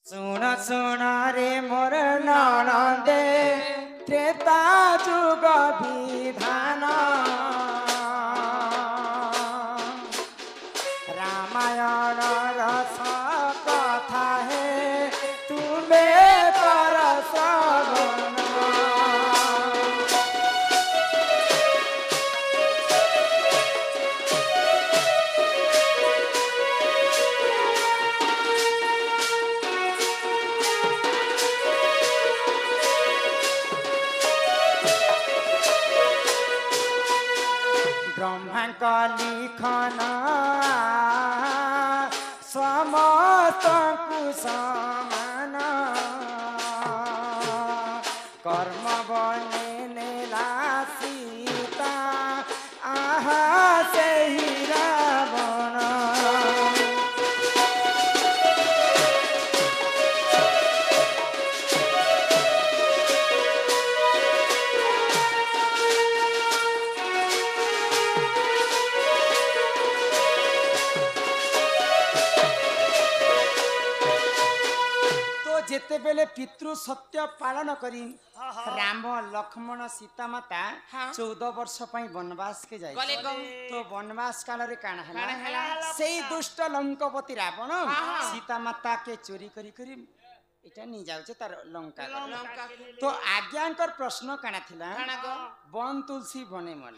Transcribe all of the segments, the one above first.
सुन सुन रे मोर ननदे त्रेता जुग विधान रामायण रस कथा है तुम्हें कर श्रवण ब्रह्मांक लिखन समस्त कुसमान कर्म बने नेला सीता आहा से ही रावण जेते बेले पितृ सत्य पालन करी राम लक्ष्मण सीता माता 14 वर्ष पई वनवास के जाय तो वनवास काल रे काना हला सेई दुष्ट लंकापति रावण सीता माता के चोरी करी करी इटा नहीं जाउचे तार लंका तो आज्ञांकर प्रश्न काना थिला वन तुलसी बने मन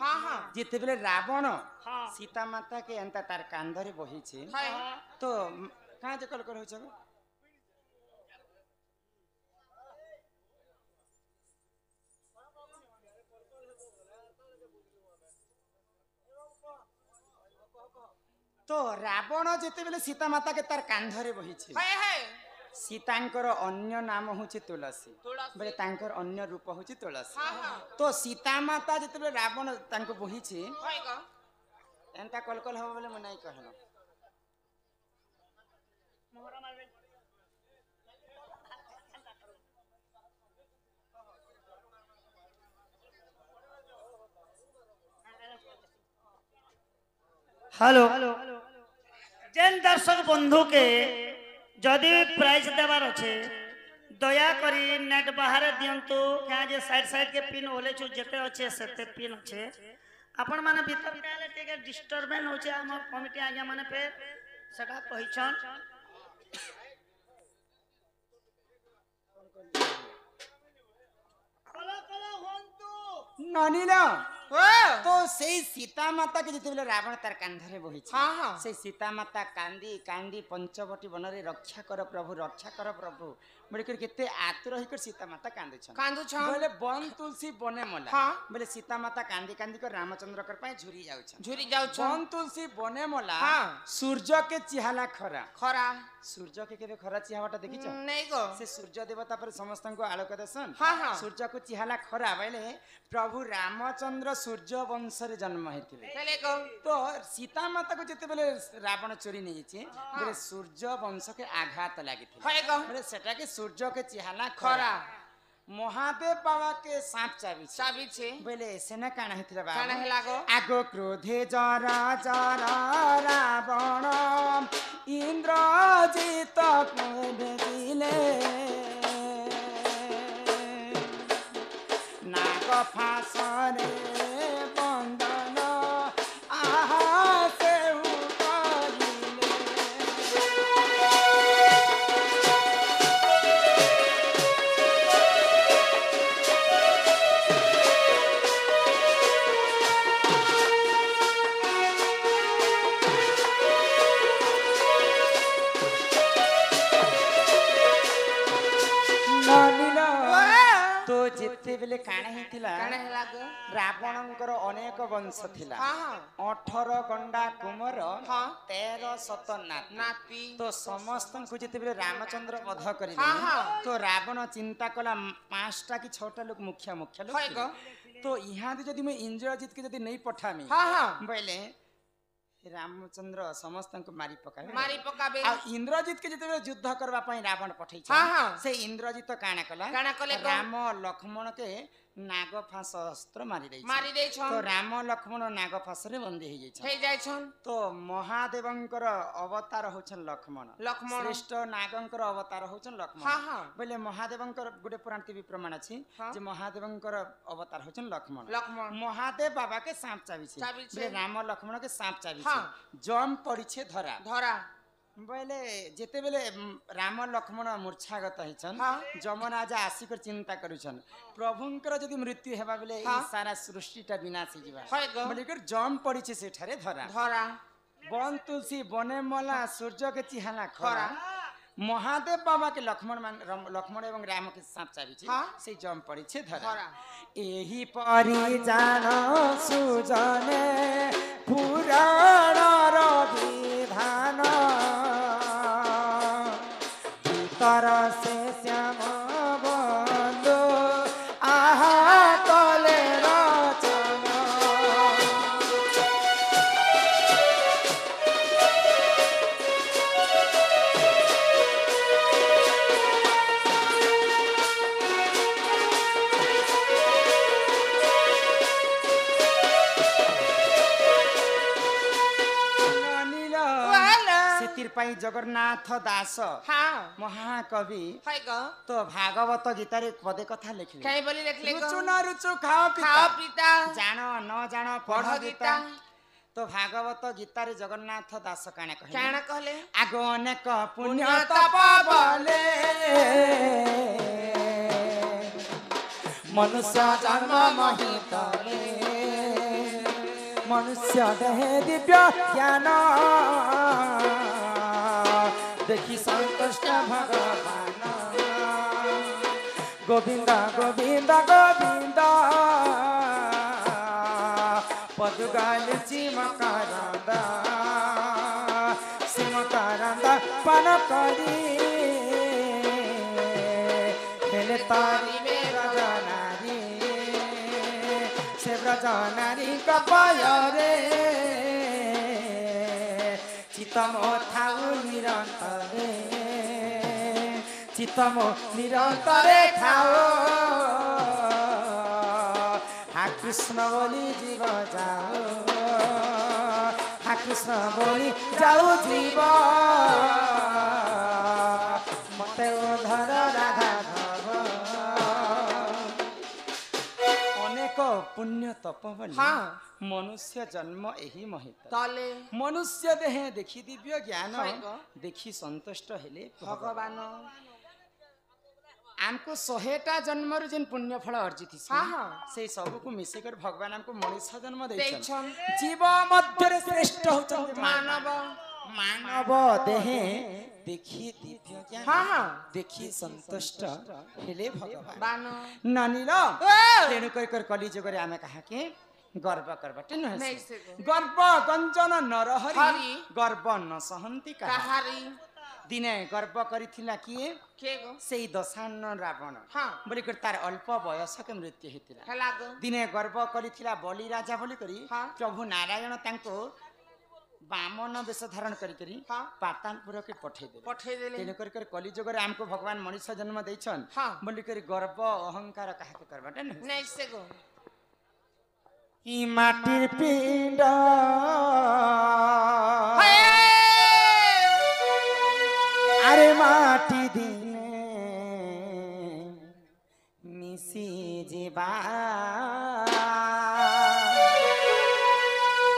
जेते बेले रावण सीता माता के अंता तार कांधरे बही छे तो का जे कल कर होछ तो रावण जेते बेले सीता माता के तार कांधरे बही छे सीतांकर अन्य नाम होची तुलसी बेले तांकर अन्य रूप होची तुलसी तो सीता माता जेते बेले रावण तांको बही छे एंता कलकल हो बेले मनाई कहलो हेलो जेन दर्शक बंधु के जदि प्राइज देवार अच्छे दया करी नेट बाहर दिंतु क्या जे साइड साइड के पिन ओले छु जेते अच्छे सेते पिन अच्छे आपण माने भीतर डाले टेके डिस्टर्बेंस होचे हम कमिटी आज्ञा माने पे सटा पहिचान ननीला तो सही सीता माता के जिते रावण तार कांधरे बही से सीता माता कांदी कांदी पंचवटी वन रे रक्षा कर प्रभु बड़कर केते आतुर होकर सीता माता कांदु छ बोले वन तुलसी बने मला बोले सीता माता कांदी कांदी कर रामचंद्र कर पाए झुरी जाउ वन तुलसी बने मला सूर्य के चिहाला खरा सूर्य के केबे खरा चिहावाटा देखि छ नहीं गो से सूर्य देवता पर समस्त को आलोक दर्शन सूर्य को चिहाला खरा बोले प्रभु रामचंद्र सूर्य वंश रे जन्म हेतिले तो सीता माता को जेते बेले रावण चोरी नहीं छी बोले सूर्य वंश के आघात लागिथिले बोले सेटा के सूर्य के चिहाला खरा महादेव बाबा के सांप चाबी छे बोले सेना काना हेतिला बाबा काना हेलागो आगो क्रोधे जरा जरा रावण इंद्रजित को भेजिले नाग फासरे बंदन आहा से बेले काना हेतिला रावणंकर अनेक वंश थिला 18 गंडा कुमर 13 शत नाती तो समस्त को जेते बेले रामचंद्र वध करिले तो रावण चिंता कला 5टा कि 6टा लोग मुखिया लोग तो यहाँ जदि मैं इंद्रजित के जदि नहीं पठामी बोले रामचंद्र समस्त को मारी पकाबे आ इंद्रजित के जते युद्ध करबा पई रावण पठै छै से इंद्रजित काना कला राम लक्ष्मण के नाग फांस अस्त्र मारी देइछन मारी दे छन तो राम लक्ष्मण नाग फांस रे बंदी हे जाइछन हे जाय छन तो महादेवंकर अवतार होछन लक्ष्मण लक्ष्मण श्रेष्ठ नागंकर अवतार होछन लक्ष्मण हाँ हाँ बोले महादेवंकर गुटे पुराण टीवी प्रमाण अछि हाँ। जे महादेवंकर अवतार होछन लक्ष्मण लक्ष्मण महादेव बाबा के सांप चाबी छे चाबी छे। बोले राम लक्ष्मण के सांप चाबी हाँ। छे जम पड़ी छे धरा धरा बोले जेते बेले राम लक्ष्मण मूर्छागत होइछन हाँ। जमराजा आसिकर चिंता करूछन प्रभुंकर जदि मृत्यु हेबा बेले ई हाँ। सारा सृष्टिटा विनाश हे जिबा है गो बोले कर जम पड़ी छे सेठारे धरा धरा बन तुलसी बने मला सूर्य के चिहाना खरा खरा। महादेव बाबा के लक्ष्मण एवं राम के सांप चाबी छे हाँ। से जम पड़ी छे धरा धरा एही परि जान सुजने पुराण विधान भीतर से श्याम बंधु आहा तले रचन ସେଥିପାଇଁ ଜଗନ୍ନାଥ ଦାସ हाँ ମହାକବି है गो ତ ଭାଗବତ ଗୀତାରେ ପଦେ କଥା ଲେଖିଲେ कहीं बोली लिख ले ରୁଚୁ ନ ରୁଚୁ ଖାଅ खाओ ପିତା पीता ଜାଣ ନ ଜାଣ पढ़ ପଢ गीता ଗୀତା ତ ଭାଗବତ ଗୀତାରେ ଜଗନ୍ନାଥ ଦାସ କାଣା କହିଲେ क्या कहले ଆଗ ଅନେକ ପୁଣ୍ୟ पुण्य ତପ तप ବଲେ ମନୁଷ୍ୟ ଜନ୍ମ ମହିତଲେ ମନୁଷ୍ୟ ଦେହେ ଦିବ୍ୟ ଜ୍ଞାନ ଦେଖି ସନ୍ତୁଷ୍ଟ ଭଗବାନ ଗୋବିନ୍ଦ ଗୋବିନ୍ଦ ଗୋବିନ୍ଦ ପଦୁଗାଲି ଚିମକାରନ୍ଦ ସିମକାରନ୍ଦ ପାନ କରି ହେଲେ ତାରି ବ୍ରଜନାରୀ ସେ ବ୍ରଜନାରୀ କପାୟରେ চিতমো থাউ নিরন্তরে চিতমো নিরন্তরে খাও হা কৃষ্ণ বলি জীব যাও হা কৃষ্ণ বলি যাও জীব মতে ধর রাধা ধব অনেক পুণ্য তপ বলি हाँ মনুষ্য জন্ম ଏହି মহিত तले মনুষ্য দেহে দেখি দিব্য জ্ঞান হইব। দেখি সন্তুষ্ট হেলে भगवान ଆମକୁ 100ଟା ଜନ୍ମରୁ ଯେନ୍ ପୁଣ୍ୟ ଫଳ ଅର୍ଜିତ ହଁ, ହଁ। ସେଇ ସବୁକୁ ମିଶିକରି ଭଗବାନ ଆମକୁ ମଣିଷ ଜନ୍ମ ଦେଇଛନ୍ ଦେଇଛନ୍ ଜୀବ ମଧ୍ୟରେ ଶ୍ରେଷ୍ଠ ହଉଛନ୍ତି मानव ମାନବ ଦେହେ ଦେଖି ଦିବ୍ୟ ଜ୍ଞାନ हाँ हाँ ଦେଖି ସନ୍ତୁଷ୍ଟ ହେଲେ ଭଗବାନ बान ନନିଲ ओ ତେଣୁ କରି କରି କଲି ଯୁଗରେ ଆମେ କାହାକେ ଗର୍ବ କରବାଟେ नहीं ନୁହେଁ से ଗର୍ବ ଗଞ୍ଜନ ନରହରି ହରି। ଗର୍ବ ନ ସହନ୍ତି କାହା कहारी ଦିନେ ଗର୍ବ କରିଥିଲା କିଏ के गो ସେଇ ଦଶାନ୍ନ ରାବଣ हाँ ବୋଲିକରି ତାର ଅଳ୍ପ ବୟସକେ ମୃତ୍ୟୁ ହେଇଥିଲା है लागो ଦିନେ ଗର୍ବ କରିଥିଲା ବଲି ରାଜା ବୋଲିକରି ହଁ। ପ୍ରଭୁ ନାରାୟଣ ତାଙ୍କୁ ବାମନ ବେଶ ଧାରଣ କରିକରି ହଁ। ପାତାଳପୁରକେ ପଠେଇଦେଲେ पठे देले ତେଣୁ କରି କରି କଲିଯୁଗରେ ଆମକୁ ଭଗବାନ ମଣିଷ ଜନ୍ମ ଦେଇଛନ୍ ହଁ। ବୋଲିକରି ଗର୍ବ ଅହଙ୍କାର କାହାକେ କରବାଟା ନୁହେଁ नहीं से गो ই মাটির পিণ্ড আরে মাটি দিনে মিশি যাবা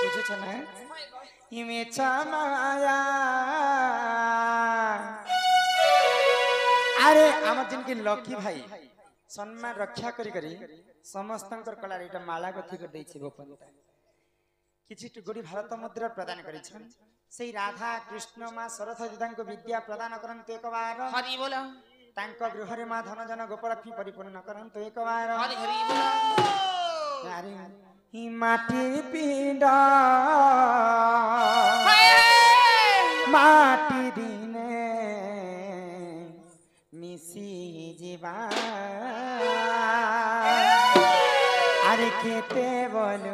বুঝেছ না ইমে মায়া আরে আমার যেনকি লকি ভাই সম্মান রক্ষা করি করি ସମସ୍ତଙ୍କର କଳାରେ ଏଇଟା ମାଳା ଗତି କରି ଦେଇଛି ଗୋପନତା କିଛି ଟୁକୁଡ଼ି ଭାରତ ମୁଦ୍ରା ପ୍ରଦାନ କରିଛନ୍ତି ସେଇ ରାଧା କୃଷ୍ଣ ମା ସରସ୍ୱତୀ ତାଙ୍କୁ ବିଦ୍ୟା ପ୍ରଦାନ କରନ୍ତୁ ଏକବାର हरि बोला ତାଙ୍କ ଗୃହରେ ମା ଧନ ଜନ ଗୋପଲକ୍ଷ୍ମୀ ପରିପୂର୍ଣ୍ଣ କରନ୍ତୁ ଏକବାର हरि हरि बोला ଆରେ ହି ମାଟି ପିଣ୍ଡ ମାଟି ଦିନେ ମିଶି ଯିବା আরে কেতে বল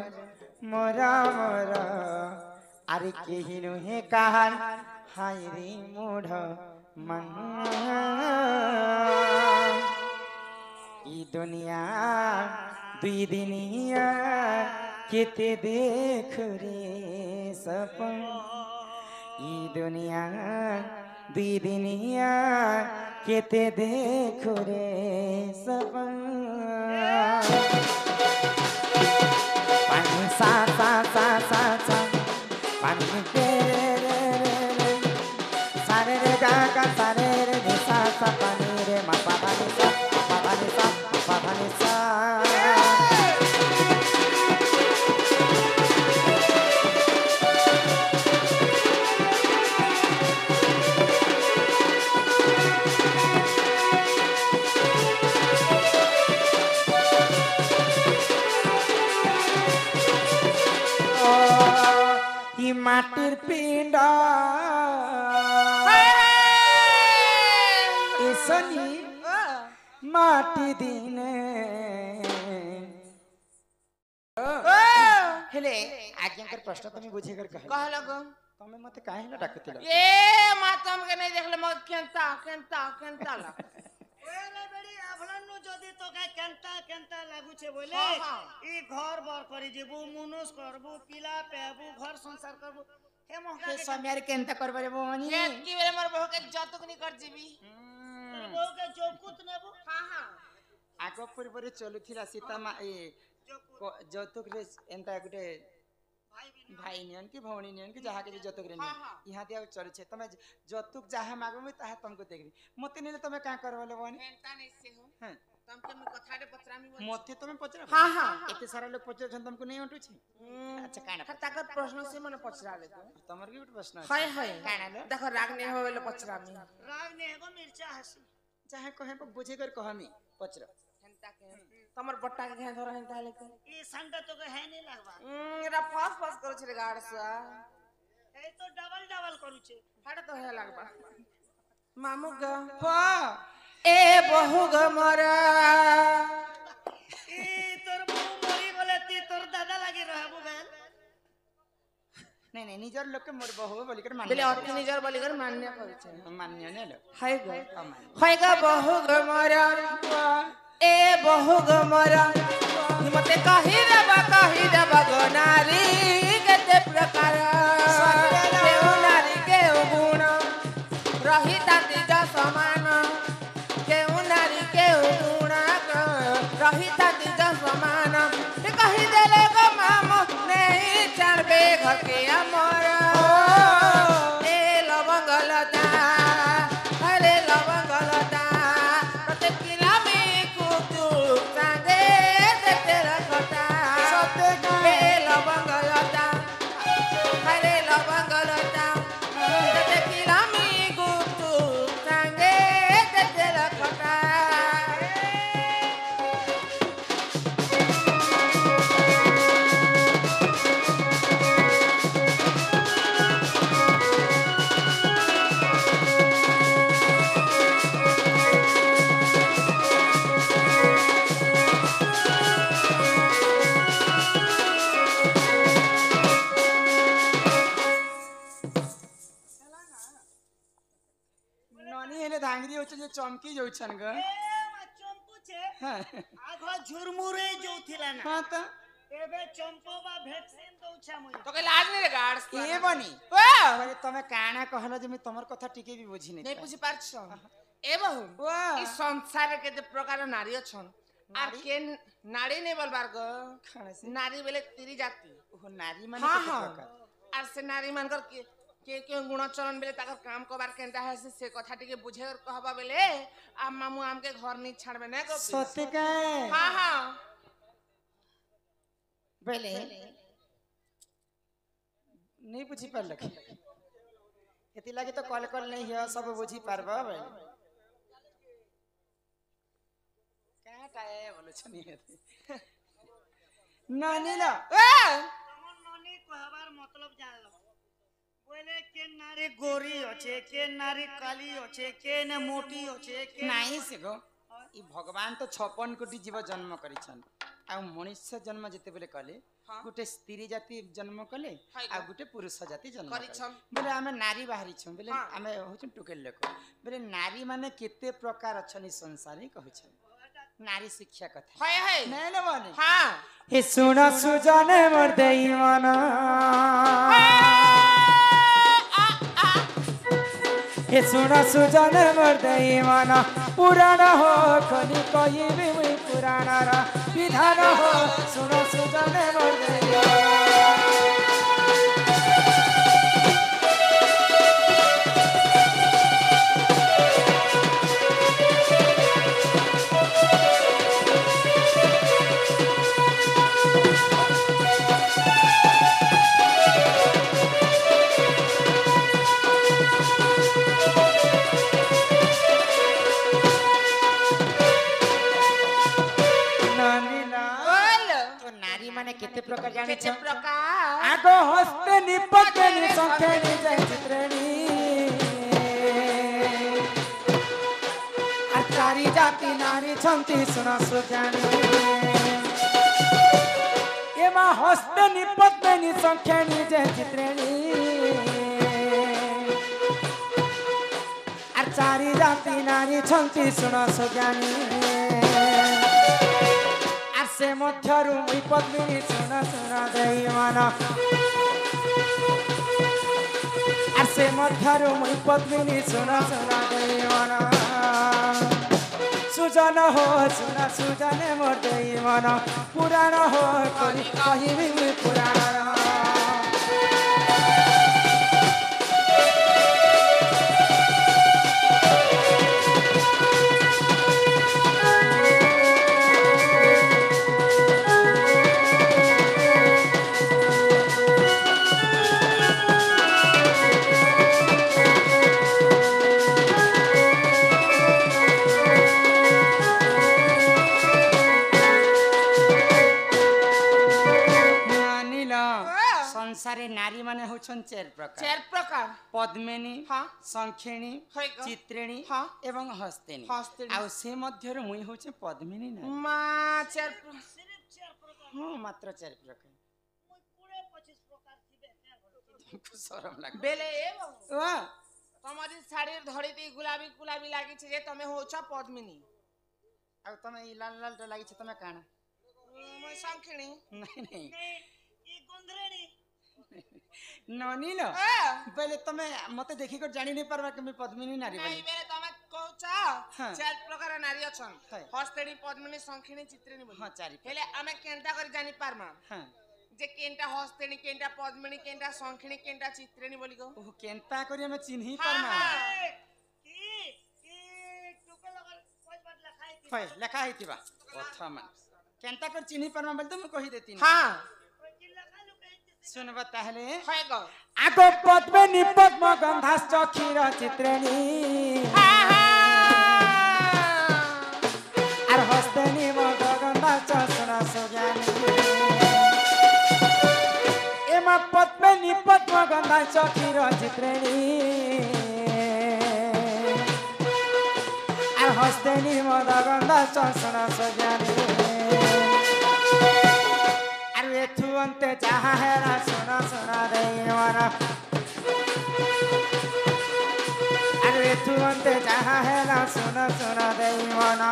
মোরা মোরা আরে কেহি নুহে কাহার হাই রে মূঢ় মঙ্গ ই দুনিয়া दुई दिनिया केते देख रे सपन ई दुनिया दुई दिनिया केते देख रे सपन पानी सा सा सा सा सा पानी रे रे रे रे सारे रे गा गा सारे रे रे सा सा पानी रे मा पा पा नि सा पा पा नि सा पा पा नि सा মাটির পিণ্ড এসনি মাটি দিনে হেলে আজ্ঞাঙ্কর প্রশ্ন তুমি বুঝিকর কহ कहल गो তুমি মতে কাহে না ডাকুতিল ए मातम के नहीं देखले मग केंता केंता केंता ला ওরে বেড়ি আভলানু যদি তোকে কেনতা কেনতা লাগুছে বলে হ্যাঁ, হ্যাঁ। ই ঘর বর করি যাবু মুনুস করবু পিলা পেবু ঘর সংসার করবু হে মহকা সে সময়ের কেনতা করবারে বনি खेत की बेले मोर बहू के जतक नहीं कर जीबी বউকে যৌকুত নেবু हां हां আগ পূর্বরে চলুথিলা সীতা মা এ যৌতুক রে এন্তা গুটে ভাই নিয়ন কি ভৌणी নিয়ন কি যাহা কিছু যৌতুক রে নিয়ন ইহা দিয়া চলছে তুমি যৌতুক যাহা মাগমু তাহা তুমको দেখবি মতে নিলে তুমি কা করবলে বনি केंता नहीं से हो হ্যাঁ तुम के मैं कथाडे पचरामी बोल মতে তুমি পচরা हां हां এতে সারা লোক পচরছন तुमको नहीं उठुছে अच्छा काना खर ताकत प्रश्न से मन पचरा ले तो তোমার কি একটা প্রশ্ন আছে हाय हाय काना लो देखो राग नहीं हो बेले पचरामी রাগ নে গো মির্চা হাসি যাহা কহে বুঝে कर कहमी पचरा केंता के तमर बट्टा के घे धर हेंता ले ই সানটা তোকে হ্যাঁ নি লাগবা एरा फास फास करू छे गाड़ सा এই তো ডাবল ডাবল করুছে हाडे तो हे लागबा मामू ग हो ए बहु ग मरा ই তোর বউ মরি গলে তি তোর দাদা লাগি रहबू बेल नहीं नहीं निजर लोग के मोर बहु बोली कर बेले मान्य अति निजर बोली कर मान्य करू छे मान्य ने लो हाय ग अमान्य हाय ग बहु ग मरा ए बहु ग मरा मते कहि देबा गो नारी केते प्रकार केउ नारी केउ गुण रही ताती जा समान केउ नारी केउ गुण रही ताती जा समान ए कहि देले गो मामो नहीं चढ़बे घर के अमर ए लवंगलता अरे लवंगलता प्रत्येक किला में कुतु संगे देते रखता ए लवंगलता अरे लवंगलता प्रत्येक किला में कुतु संगे देते रखता ननी हेले धांगरी होछ जे चमकी जाउछन ग এ মা চম্পুছে हां আগ ঝুরমুরে যৌথিলা না हां त এবে চম্পবা ভ্যাকসিন দউছা মুই तो के लाज नहीं रे गाड़ सा ए बनी ओ अरे तमे काना कहला जे मैं तमर कथा टिके भी बुझी नहीं नहीं बुझी पारछ ए बहु वाह ई संसार के जे प्रकार नारी अछन आर नारी? के नारी नहीं बोलबार ग खाना से नारी बेले तिरी जाती ओ नारी माने हाँ, केते हाँ। प्रकार आर से नारी मानकर के गुण चरण बेले ताकर काम करबार केनता है से कथा टिके बुझे और कहबा बेले आ मामू आम के घर नहीं छाड़बे ना गो सत्य का हां हां बेले नहीं बुझी पारल एति लागे तो कॉल कॉल नहीं है सब बुझी पारबा बेले काटा है बोलो छनी नानी ला তমন ননি কহবার মতলব জানলো বলে কে নারী গোরি আছে কে নারী কালি আছে কে না মোটি আছে কে नहीं से गो ई भगवान तो 56 कोटी जीव जन्म करिछन आ मनुष्य जन्म जेते बेले कले हाँ। गुटे स्त्री जाति जन्म कले हाय आ गो। गुटे पुरुष जाति जन्म करिछन। बेले आमे नारी बाहरी छन बेले हाँ। आमे होछन टुकेल लोक बेले नारी माने केते प्रकार अछन ई संसार ही कहछन नारी शिक्षा कथा हाय हाय नहीं ना बोले हाँ हे सुना सुजाने मोर देई मना हे सुना सुजाने मोर देई मना पुराण हो खनि कहिबी मुई पुराण रा विधान हो सुना सुजाने मोर देई केते प्रकार जाने केते प्रकार आगो हस्ते निपते नि संखेनी जय चित्रेणी आचारी जाति नारी छंती सुना सुजानी एमा हस्ते निपते नि संखेनी जय चित्रेणी आचारी जाति नारी छंती सुना सुजानी से मध्यरु मुई पद्मिनी सुना सुना देई माना आर से मध्यरु मुई पद्मिनी सुना सुना देई माना सुजन हो सुना सुजने मोर देई माना पुराण हो कहिबी मुई पुराण संसारे नारी माने होछन चार प्रकार पद्मिनी हाँ संखेणी चित्रेणी हाँ एवं हस्तेनी आ से मध्यरु मुई होछे पद्मिनी नारी मां चार हां मात्र चार प्रकार मुई पूरे 25 प्रकार थिबे तुमको शरम लागे बेले ए वाह तुम्हारी साड़ी धड़ी दी गुलाबी गुलाबी लागी छे जे तमे होछ पद्मिनी आ तमे ई लाल लाल लागी छे तमे काना मैं संखेणी नहीं नहीं ई गुंद्रेणी ननी न पहले तमे मते देखि कर जानि नै परबा कि मैं पद्मिनी नारी नहीं बोली बेले तमे कहूछ चार प्रकार नारी अछन हस्तेणी पद्मिनी संखेणी चित्रेणी बोली हां चारि हेले आमे केनता कर जानि पारमा हां जे केनटा हस्तेणी केनटा पद्मिनी केनटा संखेणी केनटा चित्रेणी बोली को ओ केनता करी हम चिन्ही परमा की टुकल लगर कोई बात लिखाई थी होय लेखा हितिबा प्रथम केनता कर चिन्ही परमा बोल तुम कहि देती हां सुनबा ताहले होय गो आगो पद्मिनी पद्म गंधाश्च क्षीर चित्रेणी आर हस्तेनी मद गंधाश्च सुना सुजानी एमा पद्मिनी पद्म गंधाश्च क्षीर चित्रेणी आर हस्तेनी मद गंधाश्च सुना सुजानी तू अंत जहाँ है ना सुना सुना देई माना अरे तू अंत जहाँ है ना सुना सुना देई माना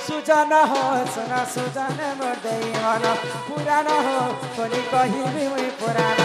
सुजन हो सुना सुजन मोर देई माना पुराण हो कोनी कहिबी मुई पुराण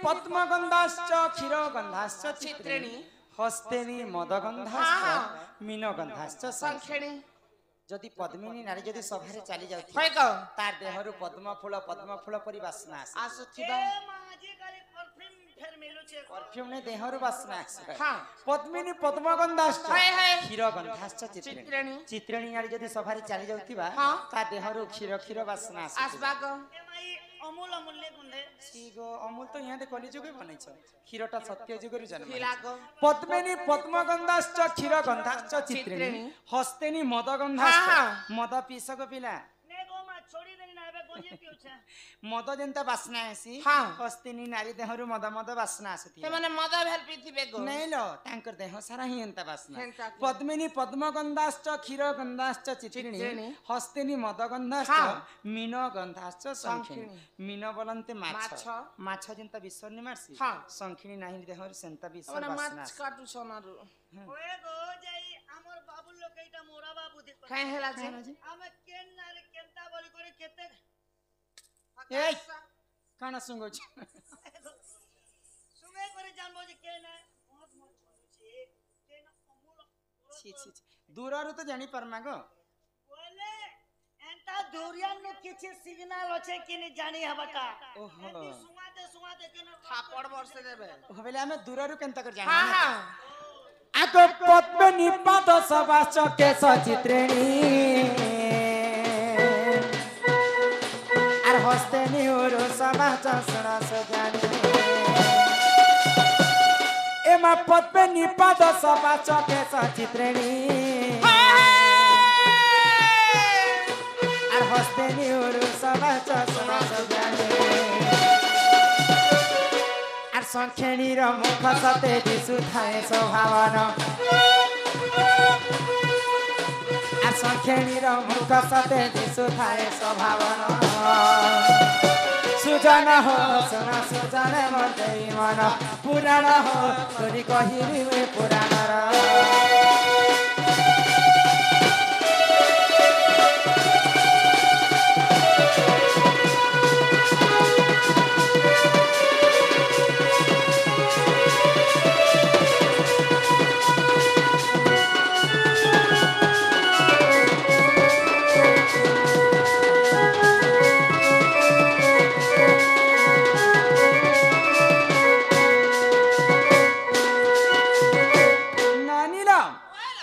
पद्मगंधाश्च क्षीरगंधाश्च चित्रेणी हस्तेनी मदगंधाश्च मीनगंधाश्च संखेणी जदि पद्मिनी नारी जदि सभारे चली जाउथि होय गो तार देहरु पद्म फूल परी वासना आसे आसुथिबा माजी काली परफ्यूम फेर मिलु छे परफ्यूम ने देहरु वासना आसे हां पद्मिनी पद्मगंधाश्च हाय हाय क्षीरगंधाश्च चित्रेणी चित्रेणी नारी जदि सभारे चली जाउथिबा तार देहरु क्षीर वासना आसे आसबागो एमाई अमूल अमूल्य गुंडे सीगो अमूल तो यहाँ कली जुगे बनैछ क्षीरटा सत्य जुगरु जन्म फिलागो पद्मिनी पद्मगंधाश्च क्षीरगंधाश्च चित्रेणी हस्तेनी मदगंधाश्च मद पीसको पिला ने गो मा छोड़ी देनी ना एबे गोजी पिउछे मद जेंता बासना आसी हाँ। हस्तिनी नारी देहरु मद मद बासना आसती ସେ ମାନେ ମଦ ଭେଲ ପିଥିବେ ଗो नहीं लो तांकर देह सारा ही एंता बासना हेंता की। पद्मिनी पद्मगंधाश्च क्षीरगंधाश्च चित्रिणी चित्रिणी। हस्तिनी मदगंधाश्च हाँ। मीनगंधाश्च शंखिनी शंखिनी। मीन बोलन्ते माछ माछ। माछ जेंता विश्वनि मारसी हाँ। शंखिनी नाही देहरु सेंता विश्व ମାନେ बासना ମାଛ କାଟୁ ସନାରୁ ओए गो जाई हमर बाबू लोग एटा मोरा बाबू दे କାଇଁ ହେଲା ଯେ हमें केन नारे केनता बोली करे केते ए काना सुंगो सुमे करे जानबो जे केन बहुत मत छे केन अमूल छी छी छी। दूररु तो जानी परमा गो बोले एंता दूरिया में किछि सिग्नल होचे कि नहीं जानी हबता ओहो। एंती सुमाते केन थापड़ ବର୍ଷେ ଦେବେ होबेले हमें दूररु केनता कर जानी ହଁ ହଁ आगो पद्मिनी पाद सबाच केश चित्रिणी आर हस्ते निहुरु सबाच सुना सजानी एमा पद्मिनी पाद सबाच केश चित्रिणी आर हस्ते निहुरु सबाच सुना सजानी आर संखेणीर मुख सते दिसु थाए स्वभावन आर संखेणीर मुख सते दिसु थाए स्वभावन सुजन हो सुन सुजन मते मन पुराण हो तोरी कहिबे पुराणर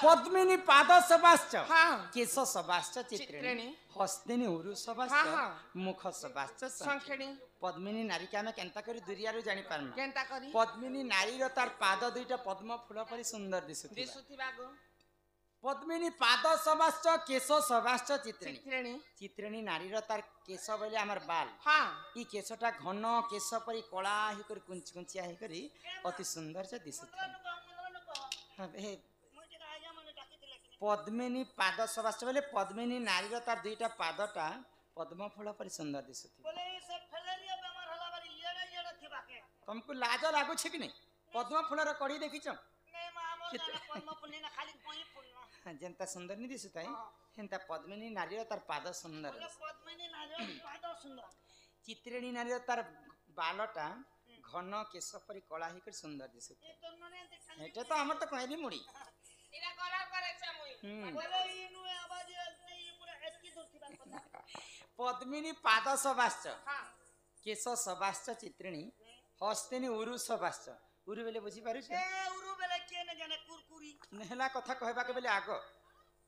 पद्मिनी पाद सबाश्च हाँ। केश सबाश्च चित्रिणी चित्रिणी। हस्तिनी उरु सबाश्च हाँ, हाँ। मुख सबाश्च ଶଙ୍ଖେଣି पद्मिनी नारी के आमे केनता करी दुरियारु जानि पारमा କେନ୍ତା କରି पद्मिनी नारी रो तार पाद दुईटा पद्म फूल परी सुंदर दिसुथि ଦିଶୁଥିବା ଗो पद्मिनी पाद सबाश्च केश सबाश्च चित्रिणी ଚିତ୍ରିଣୀ चित्रिणी नारी रो तार केश बोले हमर बाल ହଁ ई केशटा घन केश परी कला ही करी कुंच कुंचिया ही करी अति सुंदर से दिसुथि हे पद्मिनी पाद सबाश्च बोले पद्मिनी नारी रो तार दुईटा पादटा पद्म फूल परी सुंदर दिसुथि बोले से फैलेरिया बेमार होला बारी येड़ा थिबा के तुमको लाज लागु छै कि नहीं पद्म फूल रो कड़ी देखिछ नहीं मा हमर गाना पद्म फूल ना खाली कोई फूल ना जेंता सुंदर नहीं दिसुताई हेंता पद्मिनी नारी रो तार पाद सुंदर बोले पद्मिनी नारी पाद सुंदर चित्रिणी नारी रो तार बालटा घन केश परी कला ही कर सुंदर दिसुथि ये तो नने एंते खाली एटा तो हमर तो कहली मुड़ी ଏଇଟା କଲର କରେছে ମୁଇ बोले इनु आवाज नहीं पूरा एतकी दूर थिबा କଥା पद्मिनी पाद सबाश्च ହଁ केश सबाश्च चित्रिणी हस्तिनी उरु सबाश्च उरु बेले बुझी पारु ए उरु बेले के न जाने कुरकुरी नेहला कथा कहबा के बेले आगो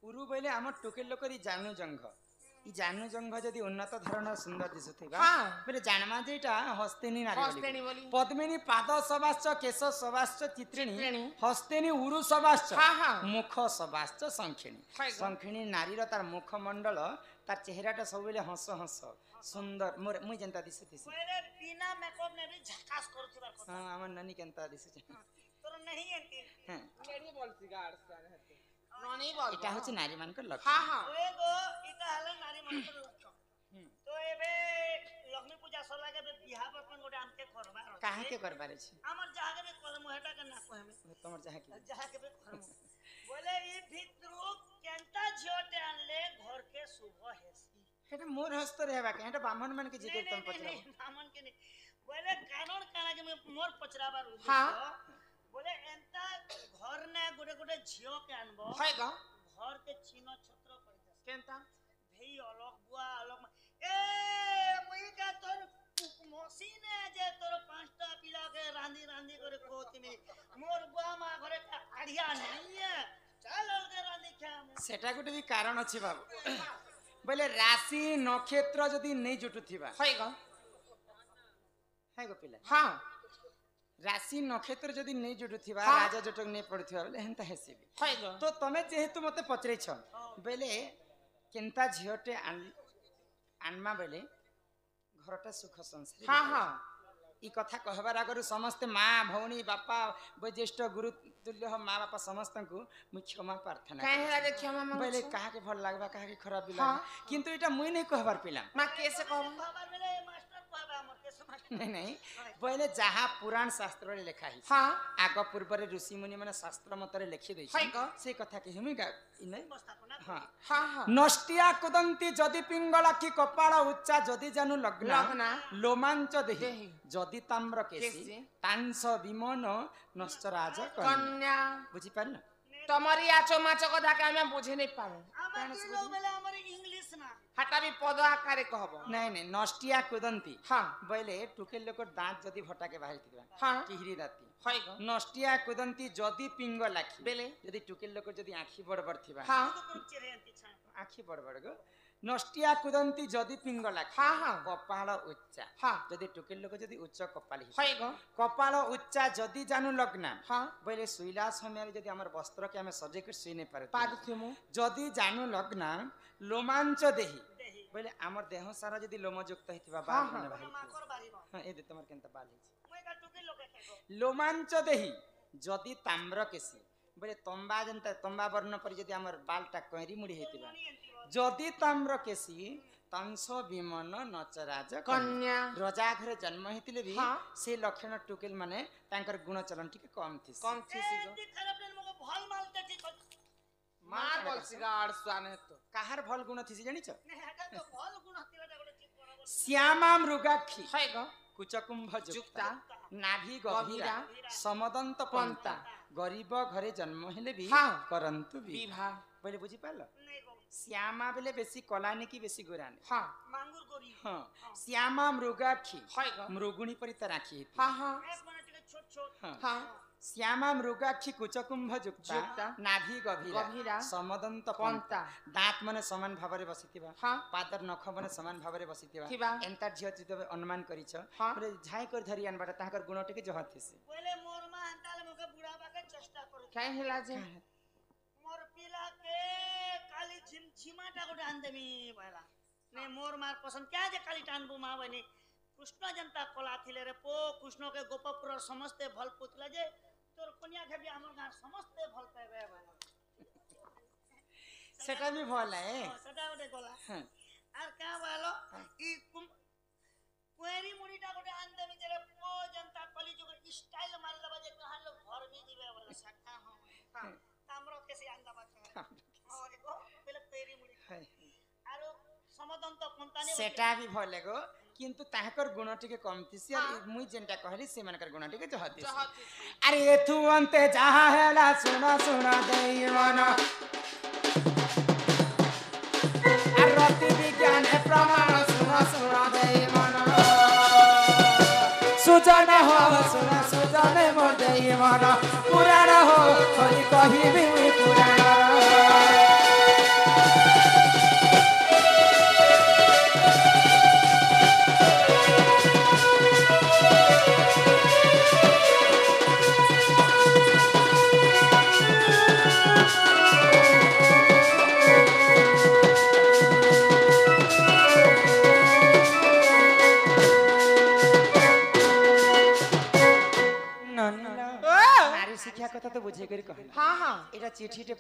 उरु बेले हमर टोकेल लोकरी जानू जंघ ई जानू जंघ जदी उन्नत धरण सुंदर दिसुथिबा हाँ। बेले जानमा जेटा हस्तिनी नारी हस्तिनी बोली। पद्मिनी पाद सबाश्च केश सबाश्च चित्रिणी चित्रिणी। हस्तिनी उरु सबाश्च हाँ, हाँ। मुख सबाश्च शंखिणी हाय गो। शंखिणी नारी रो तार मुख मंडल तार चेहराटा सब बेले हंस हंस सुंदर मोर मुई जेंता दिसुथिसी बोले बिना मेकअप ने भी झकास करथिबा କଥା हां हमर नानी केंता दिसुछ तोर नहीं एंती हां ନେଡି ବୋଲସି ଗାଡ ସାର ହେତେ ନନି ବୋଲ एटा होछि नारी मान कर लक्ष्य ହଁ ହଁ ओए गो इटा हले नारी मनकर लक्षण तो एबे लक्ष्मी पूजा सरला के बिहा बर्तन गोटे आमके करबार काहे के करबार अछि हमर जहागे बे करम हेटा के ना कहमे तमर जहा की जहागे बे करम बोले ई भितरु केनता झियोटे आनले घर के शुभ हेसी हेटा मोर हस्त रहबा के हेटा ब्राह्मण मान के जिके तुम पचरा ब्राह्मण के नहीं बोले कानून काना के मोर पचराबार उद्देश्य हाँ। बोले एंता घर ने गोटे गोटे झियो के आनबो হয় গো घर के छीनो छत्र कर दे କେନ୍ତା भेई अलग बुआ अलग ए मुई का तोर मशीने जे तोर पांचटा पिला के रांदी रांदी करे कोतिनी मोर बुआ मा घरे आड़िया नहीं है चल अलगे रांदी खा सेटा गुटे भी कारण अछि बाबू बोले राशि नक्षत्र जदी नहीं जुटुथिबा হয় গো है गो पिला ହଁ राशि नक्षत्र जदी नहीं जुटुथिबा हाँ। राजा जटक नहीं पड़ुथिबा बोले हेंता हेसिबी হয় গো तो तमे जेहेतु मते पचरै छ बेले केनता झियोटे आनमा बेले घरटा सुख संसार हाँ हाँ ई कथा कहबार आगरु समस्त माँ भौणी बापा वज्येष्ठ गुरु तुल्य हो माँ बापा समस्त को मु क्षमा प्रार्थना काहे हेला जे क्षमा बोले मांगो कहा के भल लागबा कहा के खराब भी हाँ। लागबा किंतु एटा मुई नहीं कहबार पिलाम मां कैसे कहब बाबार बेले मास्टर कहबा हमर के समझ नहीं नहीं बोले जहाँ पुराण शास्त्र रे लिखा है हाँ आग पूर्व रे ऋषि मुनि माने शास्त्र मतरे लिखि दै है क? से कथा के हिमी गा इ नहीं स्थापना हाँ हाँ हाँ नष्टिया कुदंती जदि पिंगला की कपाळ उच्चा जदि जानु लग्ना लग्ना लोमांच देहि देहि जदि ताम्र केसी केसी तांस विमन नष्ट राज कन्या कन्या बुझी पारल तमरी आचो माचो कथा के हम बुझे नहीं पारो আমার কি লোক বেলে আমার ইংলিশ না हटा भी पद आकारे कहब नहीं नहीं नष्टिया कुदंती हाँ बोले टुकेल लोक दांत जदि भटा के बाहर थिबा हाँ टिहरी दाती है क? नष्टिया कुदंती जदि पिंग लाखी बेले जदि टुकेल लोक जदि आखी बड़ बड़ थिबा हाँ চিরে আনতে চাই आखी बड़ बड़ गो नष्टिया कुदंती जदि पिंग लाखी हाँ हाँ कपाळ उच्चा हाँ जदि टुकेल लोक जदि उच्च कपाली है क? कपाळ उच्चा जदि जानु लग्ना हाँ बोले सुइला समय जदि हमर वस्त्र के हमें सजे कर सुई नहीं पारे पाद थिमु जदि जानु लग्ना लोमांच देहि बोले हमर देह सारा जदि लोमयुक्त हिथिबा बाल हाँ, मने हाँ। भाई মাকর বাড়ি ন हां ए दे तमर केनता बाल हिछि মই কা টুকি লোকে কেগো लोमांच देहि जदि ताम्र केसी बोले तंबा जनता तंबा वर्ण पर जदि हमर बालटा कयरी मुड़ी हेतिबा जदि ताम्र केसी तंस विमन नचराज कन्या रजा घरे जन्म हेतिले भी हाँ। से लक्षण टुकेल माने तांकर गुण चलन टिके कम थिस कम थिसी ग এতি খারাপ লেন মগো ভাল মালতে ঠিক मार बोल सिगार स्वाने तो काहार भल गुण थिस जानिछ নে এটা তো ভাল গুণ হতিলাটা গলে ঠিক বরাবর श्यामा मृगाक्षी है क? कुचकुंभ जुक्ता जुक्ता नाभि गभीरा समदंत पंता गरीब घरे जन्म हेले भी हाँ। करंतु भी विवाह बोले बुझी पालो নেই গো श्यामा बेले बेसी कलाने की बेसी गोराने हाँ মাঙ্গুর গরি हाँ श्यामा मृगाक्षी है क? मृगुणी परि त राखी हेती हाँ हाँ এক মানে ঠিক ছোট ছোট हाँ हाँ श्यामा मृगाक्षी कुचकुंभ जुक्ता जुक्ता नाभि गभीरा गभीरा समदंत पंता पंता दांत माने समान भावरे बसिथिबा हाँ पादर नख माने समान भावरे बसिथिबा थिबा एंता झियो चितो अनुमान करिछ हाँ। बोले झाई कर धरि आनबाटा ताहाकर गुण टिके जहथिसे বলে মোর মা আনতালে মকে বুড়াবাকে চেষ্টা করে काहे हेला जे মোর পিলাকে কালি ঝিমাটা গোটে আনদেমি বলা নে মোর মার পছন্দ কে যে কালি টানবু মা বনি কৃষ্ণ জনতা কলা থিলে রে পো কৃষ্ণকে গোপপুর সমস্তে ভাল পুতলা যে তোর কন্যা খেবি আমার গাঁ সমস্তে ভাল পাইবে বলা सेटा भी भल है সেটা গোটে গলা हाँ। আর কা বলো ই কুয়েরি মুড়িটা গোটে আনদেমি যে রে পো জনতা কলি যুগ স্টাইল মারি দেবা যে কাহার লোক ঘর মি দিবে বলা সাকা হ্যাঁ আমরা কেসে আনদা বাচ্চা और एगो पहले पेरी मुड़ी है। आरो समदंत पंताने सेटा भी भल गो किंतु ताहाकर गुण टिके कम थिसी और मुई जेनटा कहली से मानकर गुण टिके जहथिसी अरे एथु अंते जहा हेला सुना सुना देई मन रति विज्ञान प्रमाण सुना सुना देई मन सुजन हो सुना सुजन मोर देई मन पुराण हो हरि कहिबी पुराण नारी शिक्षा कथा तो बुझे करी कहला हाँ हाँ एटा चिठीटे